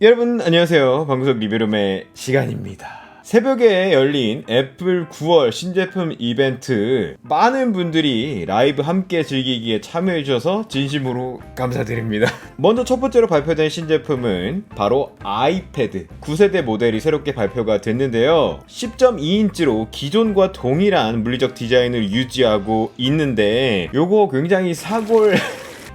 여러분 안녕하세요. 방구석 리뷰룸의 시간입니다. 새벽에 열린 애플 9월 신제품 이벤트, 많은 분들이 라이브 함께 즐기기에 참여해주셔서 진심으로 감사드립니다. 먼저 첫 번째로 발표된 신제품은 바로 아이패드 9세대 모델이 새롭게 발표가 됐는데요. 10.2인치로 기존과 동일한 물리적 디자인을 유지하고 있는데 요거 굉장히 사골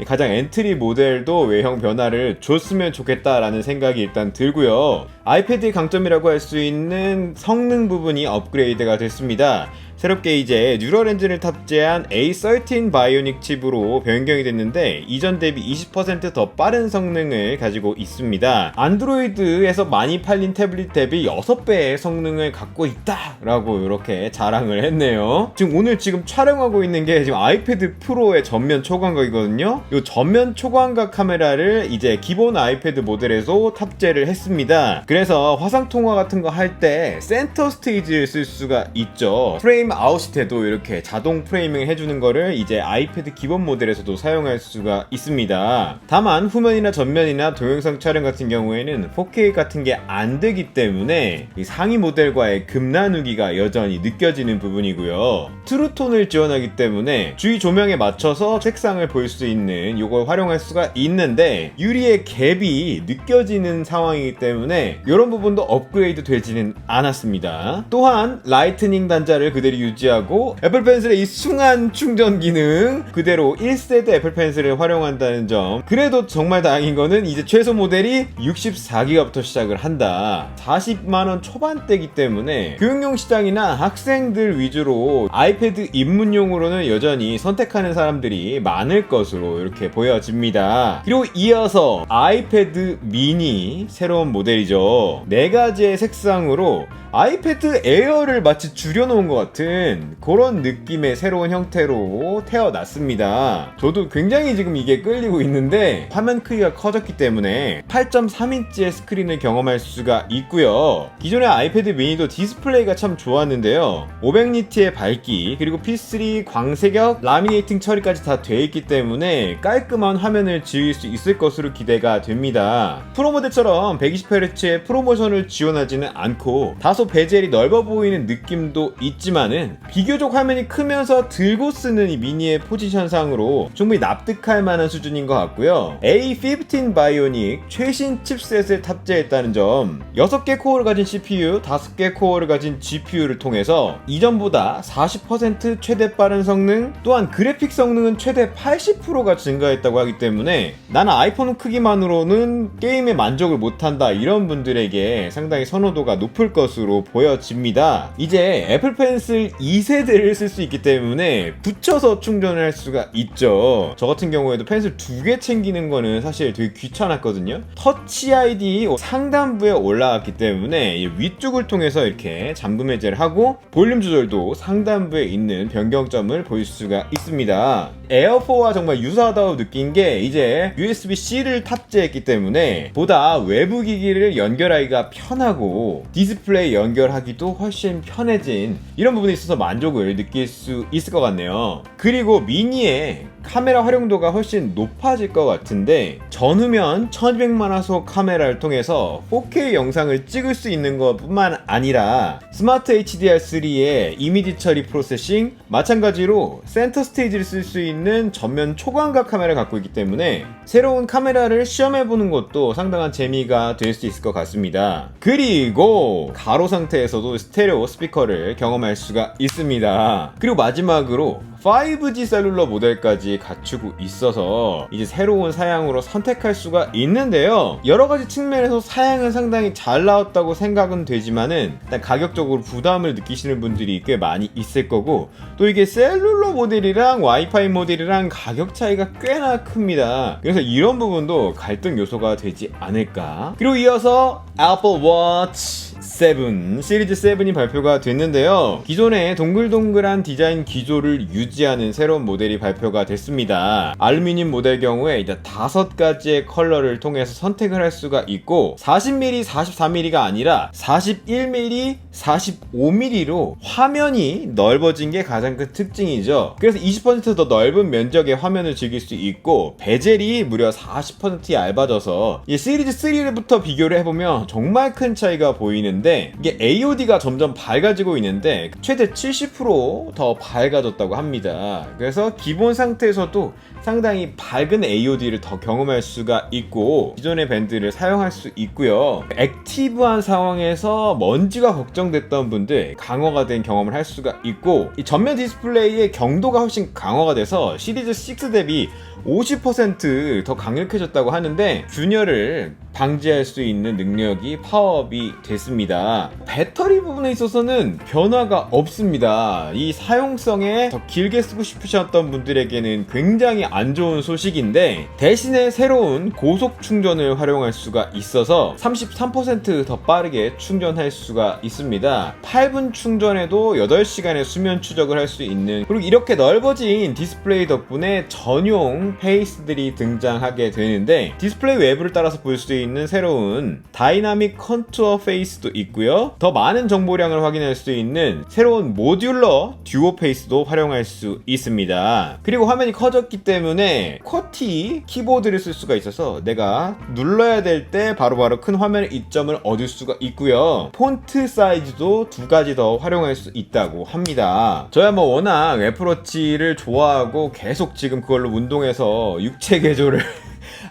가장 엔트리 모델도 외형 변화를 줬으면 좋겠다라는 생각이 일단 들고요. 아이패드의 강점이라고 할 수 있는 성능 부분이 업그레이드가 됐습니다. 새롭게 이제 뉴럴 엔진을 탑재한 A13 바이오닉 칩으로 변경이 됐는데 이전 대비 20% 더 빠른 성능을 가지고 있습니다. 안드로이드에서 많이 팔린 태블릿 대비 6배의 성능을 갖고 있다라고 이렇게 자랑을 했네요. 오늘 촬영하고 있는 게 지금 아이패드 프로의 전면 초광각이거든요. 이 전면 초광각 카메라를 이제 기본 아이패드 모델에서 탑재를 했습니다. 그래서 화상 통화 같은 거 할 때 센터 스테이지를 쓸 수가 있죠. 프레임 아웃이 돼도 이렇게 자동 프레이밍 해주는 거를 이제 아이패드 기본 모델에서도 사용할 수가 있습니다. 다만 후면이나 전면이나 동영상 촬영 같은 경우에는 4K 같은 게 안 되기 때문에 이 상위 모델과의 급 나누기가 여전히 느껴지는 부분이고요. 트루톤을 지원하기 때문에 주위 조명에 맞춰서 색상을 볼 수 있는 이걸 활용할 수가 있는데 유리의 갭이 느껴지는 상황이기 때문에 이런 부분도 업그레이드 되지는 않았습니다. 또한 라이트닝 단자를 그대로 유지하고 애플 펜슬의 이 숭한 충전 기능 그대로 1세대 애플 펜슬을 활용한다는 점. 그래도 정말 다행인 거는 이제 최소 모델이 64기가부터 시작을 한다. 40만원 초반대이기 때문에 교육용 시장이나 학생들 위주로 아이패드 입문용으로는 여전히 선택하는 사람들이 많을 것으로 이렇게 보여집니다. 그리고 이어서 아이패드 미니 새로운 모델이죠. 4가지의 색상으로 아이패드 에어를 마치 줄여놓은 것 같은 그런 느낌의 새로운 형태로 태어났습니다. 저도 굉장히 지금 이게 끌리고 있는데 화면 크기가 커졌기 때문에 8.3인치의 스크린을 경험할 수가 있고요. 기존의 아이패드 미니도 디스플레이가 참 좋았는데요. 500니트의 밝기 그리고 P3 광색역 라미네이팅 처리까지 다 되어 있기 때문에 깔끔한 화면을 지을 수 있을 것으로 기대가 됩니다. 프로 모델처럼 120Hz의 프로모션을 지원하지는 않고 다소 베젤이 넓어 보이는 느낌도 있지만은 비교적 화면이 크면서 들고 쓰는 이 미니의 포지션상으로 충분히 납득할 만한 수준인 것 같고요. A15 바이오닉 최신 칩셋을 탑재했다는 점, 6개 코어를 가진 CPU, 5개 코어를 가진 GPU를 통해서 이전보다 40% 최대 빠른 성능, 또한 그래픽 성능은 최대 80%가 증가했다고 하기 때문에 나는 아이폰 크기만으로는 게임에 만족을 못한다 이런 분들에게 상당히 선호도가 높을 것으로 보여집니다. 이제 애플 펜슬 2세대를 쓸 수 있기 때문에 붙여서 충전을 할 수가 있죠. 저 같은 경우에도 펜슬 2개 챙기는 거는 사실 되게 귀찮았거든요. 터치 아이디 상단부에 올라왔기 때문에 위쪽을 통해서 이렇게 잠금 해제를 하고 볼륨 조절도 상단부에 있는 변경점을 볼 수가 있습니다. 에어4와 정말 유사하다고 느낀 게 이제 USB-C를 탑재했기 때문에 보다 외부 기기를 연결하기가 편하고 디스플레이 연결하기도 훨씬 편해진 이런 부분에 있어서 만족을 느낄 수 있을 것 같네요. 그리고 미니의 카메라 활용도가 훨씬 높아질 것 같은데 전후면 1200만화소 카메라를 통해서 4K 영상을 찍을 수 있는 것 뿐만 아니라 스마트 HDR3의 이미지 처리 프로세싱, 마찬가지로 센터 스테이지를 쓸 수 있는 전면 초광각 카메라를 갖고 있기 때문에 새로운 카메라를 시험해보는 것도 상당한 재미가 될 수 있을 것 같습니다. 그리고 가로 상태에서도 스테레오 스피커를 경험할 수가 있습니다. 그리고 마지막으로 5G 셀룰러 모델까지 갖추고 있어서 이제 새로운 사양으로 선택할 수가 있는데요. 여러가지 측면에서 사양은 상당히 잘 나왔다고 생각은 되지만은 일단 가격적으로 부담을 느끼시는 분들이 꽤 많이 있을 거고, 또 이게 셀룰러 모델이랑 와이파이 모델이랑 가격 차이가 꽤나 큽니다. 그래서 이런 부분도 갈등 요소가 되지 않을까. 그리고 이어서 애플 워치 7 시리즈 7이 발표가 됐는데요. 기존의 동글동글한 디자인 기조를 유지하는 새로운 모델이 발표가 됐습니다. 알루미늄 모델 경우에 이제 5가지의 컬러를 통해서 선택을 할 수가 있고 40mm, 44mm가 아니라 41mm, 45mm로 화면이 넓어진 게 가장 큰 특징이죠. 그래서 20% 더 넓은 면적의 화면을 즐길 수 있고 베젤이 무려 40% 얇아져서 이 시리즈 3부터 비교를 해보면 정말 큰 차이가 보이는데 이게 AOD가 점점 밝아지고 있는데 최대 70% 더 밝아졌다고 합니다. 그래서 기본 상태에서도 상당히 밝은 AOD를 더 경험할 수가 있고 기존의 밴드를 사용할 수 있고요. 액티브한 상황에서 먼지가 걱정됐던 분들 강화가 된 경험을 할 수가 있고 이 전면 디스플레이의 경도가 훨씬 강화가 돼서 시리즈 6 대비 50% 더 강력해졌다고 하는데 균열을 방지할 수 있는 능력이 파워업이 됐습니다. 배터리 부분에 있어서는 변화가 없습니다. 이 사용성에 더 길게 쓰고 싶으셨던 분들에게는 굉장히 안 좋은 소식인데 대신에 새로운 고속 충전을 활용할 수가 있어서 33% 더 빠르게 충전할 수가 있습니다. 8분 충전에도 8시간의 수면 추적을 할 수 있는 그리고 이렇게 넓어진 디스플레이 덕분에 전용 페이스들이 등장하게 되는데 디스플레이 외부를 따라서 볼 수 있는 새로운 다이나믹 컨투어 페이스도 있고요. 더 많은 정보량을 확인할 수 있는 새로운 모듈러 듀오 페이스도 활용할 수 있습니다. 그리고 화면이 커졌기 때문에 쿼티 키보드를 쓸 수가 있어서 내가 눌러야 될 때 바로바로 큰 화면의 이점을 얻을 수가 있고요. 폰트 사이즈도 2가지 더 활용할 수 있다고 합니다. 저야 뭐 워낙 애플워치를 좋아하고 계속 지금 그걸로 운동해서 육체 개조를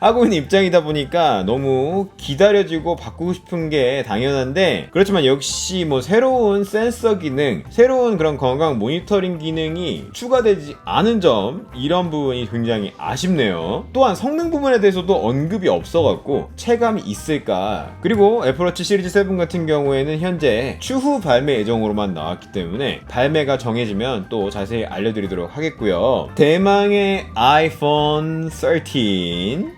하고 있는 입장이다 보니까 너무 기다려지고 바꾸고 싶은 게 당연한데 그렇지만 역시 뭐 새로운 센서 기능, 새로운 그런 건강 모니터링 기능이 추가되지 않은 점 이런 부분이 굉장히 아쉽네요. 또한 성능 부분에 대해서도 언급이 없어갖고 체감이 있을까. 그리고 애플워치 시리즈 7 같은 경우에는 현재 추후 발매 예정으로만 나왔기 때문에 발매가 정해지면 또 자세히 알려드리도록 하겠고요. 대망의 아이폰 13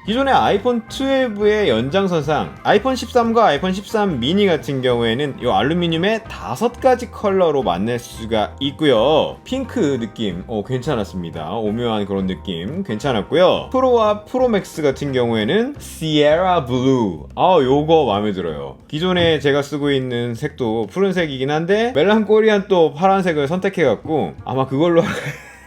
기존의 아이폰 12의 연장선상 아이폰 13과 아이폰 13 미니 같은 경우에는 이 알루미늄의 5가지 컬러로 만날 수가 있고요. 핑크 느낌 괜찮았습니다. 오묘한 그런 느낌 괜찮았고요. 프로와 프로맥스 같은 경우에는 시에라 블루 요거 마음에 들어요. 기존에 제가 쓰고 있는 색도 푸른색이긴 한데 멜랑콜리한 또 파란색을 선택해갖고 아마 그걸로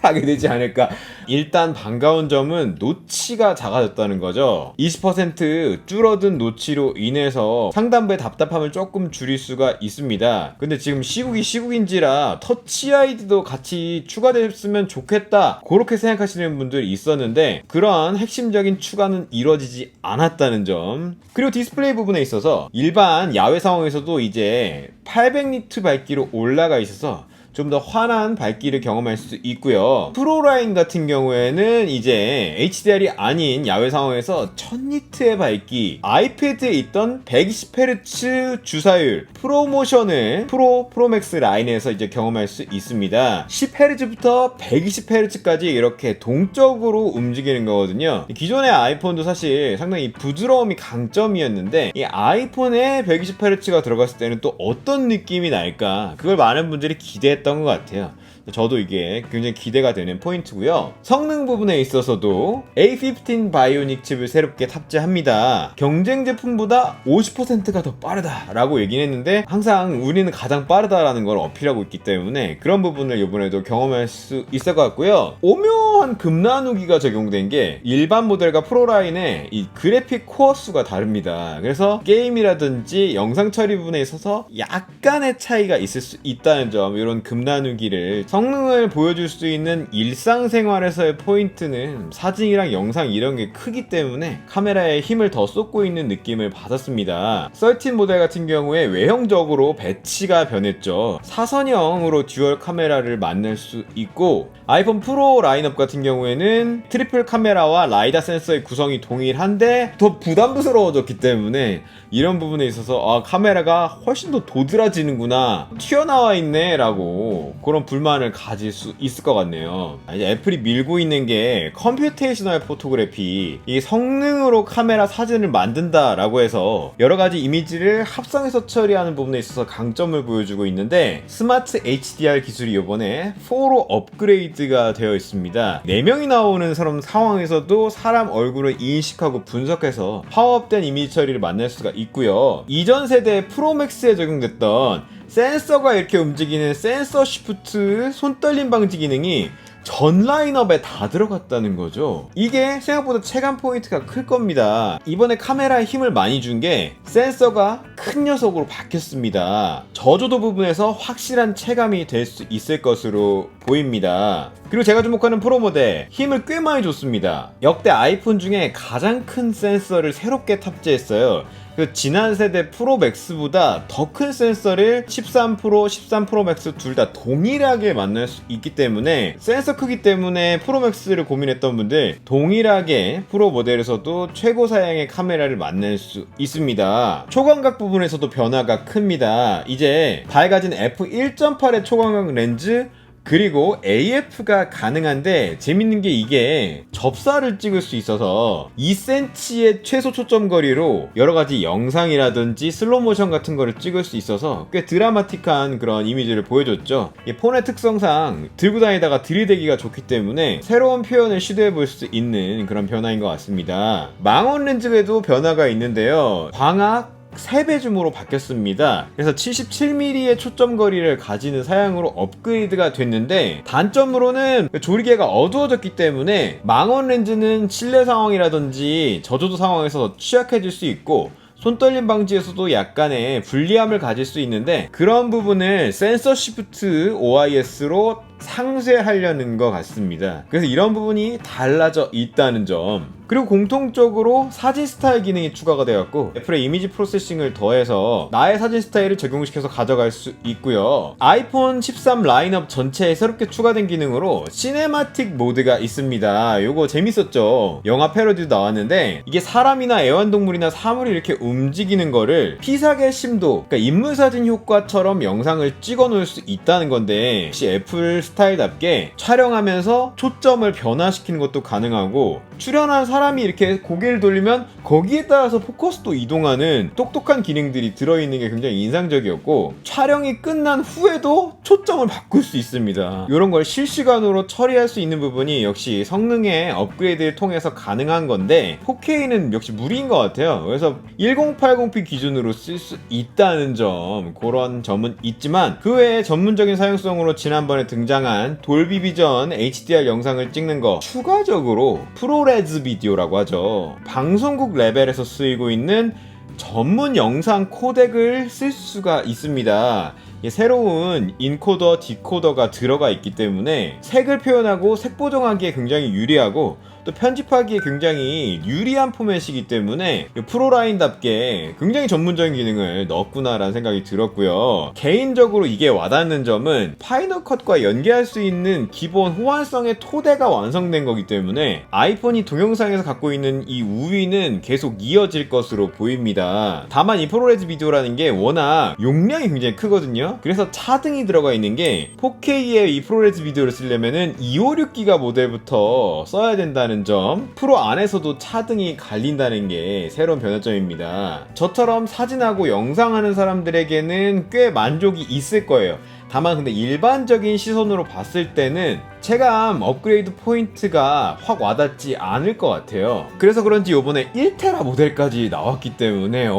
하게 되지 않을까. 일단 반가운 점은 노치가 작아졌다는 거죠. 20% 줄어든 노치로 인해서 상단부의 답답함을 조금 줄일 수가 있습니다. 근데 지금 시국인지라 터치 아이디도 같이 추가됐으면 좋겠다 그렇게 생각하시는 분들이 있었는데 그런 핵심적인 추가는 이루어지지 않았다는 점. 그리고 디스플레이 부분에 있어서 일반 야외 상황에서도 이제 800니트 밝기로 올라가 있어서 좀 더 환한 밝기를 경험할 수 있고요. 프로라인 같은 경우에는 이제 HDR이 아닌 야외 상황에서 1000니트의 밝기, 아이패드에 있던 120Hz 주사율, 프로모션을 프로맥스 라인에서 이제 경험할 수 있습니다. 10Hz부터 120Hz까지 이렇게 동적으로 움직이는 거거든요. 기존의 아이폰도 사실 상당히 부드러움이 강점이었는데 이 아이폰에 120Hz가 들어갔을 때는 또 어떤 느낌이 날까? 그걸 많은 분들이 기대했던 것 같아요. 저도 이게 굉장히 기대가 되는 포인트고요. 성능 부분에 있어서도 A15 바이오닉 칩을 새롭게 탑재합니다. 경쟁 제품보다 50%가 더 빠르다라고 얘기는 했는데 항상 우리는 가장 빠르다라는 걸 어필하고 있기 때문에 그런 부분을 이번에도 경험할 수 있을 것 같고요. 오묘한 급 나누기가 적용된 게 일반 모델과 프로라인의 이 그래픽 코어 수가 다릅니다. 그래서 게임이라든지 영상 처리 부분에 있어서 약간의 차이가 있을 수 있다는 점, 이런 급 나누기를 성능을 보여줄 수 있는 일상생활에서의 포인트는 사진이랑 영상 이런 게 크기 때문에 카메라에 힘을 더 쏟고 있는 느낌을 받았습니다. 13 모델 같은 경우에 외형적으로 배치가 변했죠. 사선형으로 듀얼 카메라를 만날 수 있고 아이폰 프로 라인업 같은 경우에는 트리플 카메라와 라이다 센서의 구성이 동일한데 더 부담스러워졌기 때문에 이런 부분에 있어서 카메라가 훨씬 더 도드라지는구나, 튀어나와 있네 라고 그런 불만을 기능을 가질 수 있을 것 같네요. 이제 애플이 밀고 있는 게 컴퓨테이셔널 포토그래피, 이 성능으로 카메라 사진을 만든다라고 해서 여러 가지 이미지를 합성해서 처리하는 부분에 있어서 강점을 보여주고 있는데, 스마트 HDR 기술이 이번에 4로 업그레이드가 되어 있습니다. 4명이 나오는 사람 상황에서도 사람 얼굴을 인식하고 분석해서 파워업된 이미지 처리를 만날 수가 있고요. 이전 세대 프로맥스에 적용됐던 센서가 이렇게 움직이는 센서 시프트 손떨림 방지 기능이 전 라인업에 다 들어갔다는 거죠. 이게 생각보다 체감 포인트가 클 겁니다. 이번에 카메라에 힘을 많이 준 게 센서가 큰 녀석으로 바뀌었습니다. 저조도 부분에서 확실한 체감이 될 수 있을 것으로 보입니다. 그리고 제가 주목하는 프로 모델, 힘을 꽤 많이 줬습니다. 역대 아이폰 중에 가장 큰 센서를 새롭게 탑재했어요. 그 지난 세대 프로 맥스보다 더 큰 센서를 13 프로, 13 프로 맥스 둘 다 동일하게 만날 수 있기 때문에, 센서 크기 때문에 프로 맥스를 고민했던 분들 동일하게 프로 모델에서도 최고 사양의 카메라를 만날 수 있습니다. 초광각 부분에서도 변화가 큽니다. 이제 밝아진 f1.8의 초광각 렌즈 그리고 AF가 가능한데, 재밌는 게 이게 접사를 찍을 수 있어서 2cm의 최소 초점거리로 여러가지 영상이라든지 슬로모션 같은 거를 찍을 수 있어서 꽤 드라마틱한 그런 이미지를 보여줬죠. 이 폰의 특성상 들고 다니다가 들이대기가 좋기 때문에 새로운 표현을 시도해 볼 수 있는 그런 변화인 것 같습니다. 망원 렌즈에도 변화가 있는데요. 광학 3배 줌으로 바뀌었습니다. 그래서 77mm의 초점거리를 가지는 사양으로 업그레이드가 됐는데, 단점으로는 조리개가 어두워졌기 때문에 망원 렌즈는 실내 상황이라든지 저조도 상황에서 취약해질 수 있고, 손떨림 방지에서도 약간의 불리함을 가질 수 있는데, 그런 부분을 센서 시프트 OIS로 상쇄하려는 것 같습니다. 그래서 이런 부분이 달라져 있다는 점. 그리고 공통적으로 사진 스타일 기능이 추가가 되었고, 애플의 이미지 프로세싱을 더해서 나의 사진 스타일을 적용시켜서 가져갈 수 있고요. 아이폰 13 라인업 전체에 새롭게 추가된 기능으로 시네마틱 모드가 있습니다. 요거 재밌었죠? 영화 패러디도 나왔는데, 이게 사람이나 애완동물이나 사물이 이렇게 움직이는 거를 피사계 심도, 그러니까 인물사진 효과처럼 영상을 찍어 놓을 수 있다는 건데, 역시 애플 스타일답게 촬영하면서 초점을 변화시키는 것도 가능하고, 출연한 사람이 이렇게 고개를 돌리면 거기에 따라서 포커스도 이동하는 똑똑한 기능들이 들어있는 게 굉장히 인상적이었고, 촬영이 끝난 후에도 초점을 바꿀 수 있습니다. 이런 걸 실시간으로 처리할 수 있는 부분이 역시 성능의 업그레이드를 통해서 가능한 건데, 4K는 역시 무리인 것 같아요. 그래서 1080p 기준으로 쓸 수 있다는 점, 그런 점은 있지만, 그 외에 전문적인 사용성으로 지난번에 등장한 돌비 비전 HDR 영상을 찍는 거, 추가적으로 프로레즈 비디오라고 하죠. 방송국 레벨에서 쓰이고 있는 전문 영상 코덱을 쓸 수가 있습니다. 새로운 인코더, 디코더가 들어가 있기 때문에 색을 표현하고 색 보정하기에 굉장히 유리하고, 또 편집하기에 굉장히 유리한 포맷이기 때문에 프로라인답게 굉장히 전문적인 기능을 넣었구나라는 생각이 들었고요. 개인적으로 이게 와닿는 점은 파이널 컷과 연계할 수 있는 기본 호환성의 토대가 완성된 거기 때문에 아이폰이 동영상에서 갖고 있는 이 우위는 계속 이어질 것으로 보입니다. 다만 이 프로레즈 비디오라는 게 워낙 용량이 굉장히 크거든요. 그래서 차등이 들어가 있는 게 4K의 이 프로레즈 비디오를 쓰려면은 256기가 모델부터 써야 된다는 점, 프로 안에서도 차등이 갈린다는 게 새로운 변화점입니다. 저처럼 사진하고 영상하는 사람들에게는 꽤 만족이 있을 거예요. 다만 근데 일반적인 시선으로 봤을 때는 체감 업그레이드 포인트가 확 와닿지 않을 것 같아요. 그래서 그런지 이번에 1테라 모델까지 나왔기 때문에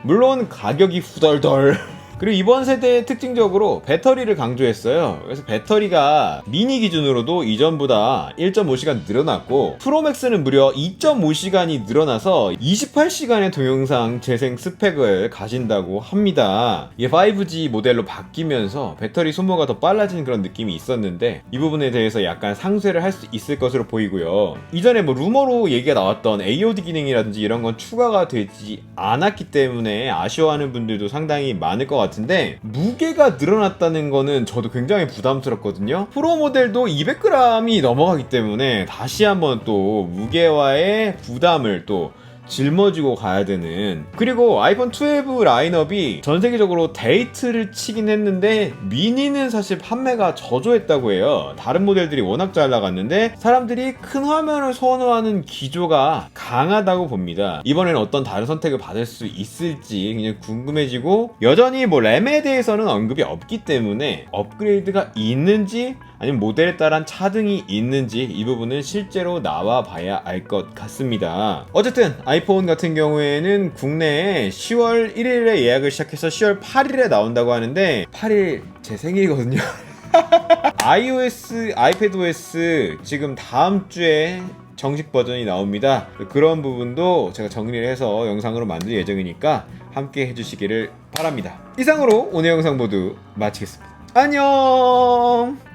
물론 가격이 후덜덜. 그리고 이번 세대의 특징적으로 배터리를 강조했어요. 그래서 배터리가 미니 기준으로도 이전보다 1.5시간 늘어났고, 프로맥스는 무려 2.5시간이 늘어나서 28시간의 동영상 재생 스펙을 가진다고 합니다. 이게 5G 모델로 바뀌면서 배터리 소모가 더 빨라진 그런 느낌이 있었는데, 이 부분에 대해서 약간 상쇄를 할 수 있을 것으로 보이고요. 이전에 루머로 얘기가 나왔던 AOD 기능이라든지 이런 건 추가가 되지 않았기 때문에 아쉬워하는 분들도 상당히 많을 것 같은데, 무게가 늘어났다는 거는 저도 굉장히 부담스럽거든요. 프로 모델도 200g이 넘어가기 때문에 다시 한번 또 무게와의 부담을 또 짊어지고 가야 되는. 그리고 아이폰 12 라인업이 전 세계적으로 데이트를 치긴 했는데 미니는 사실 판매가 저조했다고 해요. 다른 모델들이 워낙 잘 나갔는데 사람들이 큰 화면을 선호하는 기조가 강하다고 봅니다. 이번에는 어떤 다른 선택을 받을 수 있을지 굉장히 궁금해지고, 여전히 뭐 램에 대해서는 언급이 없기 때문에 업그레이드가 있는지 아니면 모델에 따른 차등이 있는지 이 부분은 실제로 나와 봐야 알 것 같습니다. 어쨌든 아이폰 같은 경우에는 국내에 10월 1일에 예약을 시작해서 10월 8일에 나온다고 하는데 8일 제 생일이거든요. iOS, iPadOS 지금 다음 주에 정식 버전이 나옵니다. 그런 부분도 제가 정리를 해서 영상으로 만들 예정이니까 함께 해주시기를 바랍니다. 이상으로 오늘 영상 모두 마치겠습니다. 안녕.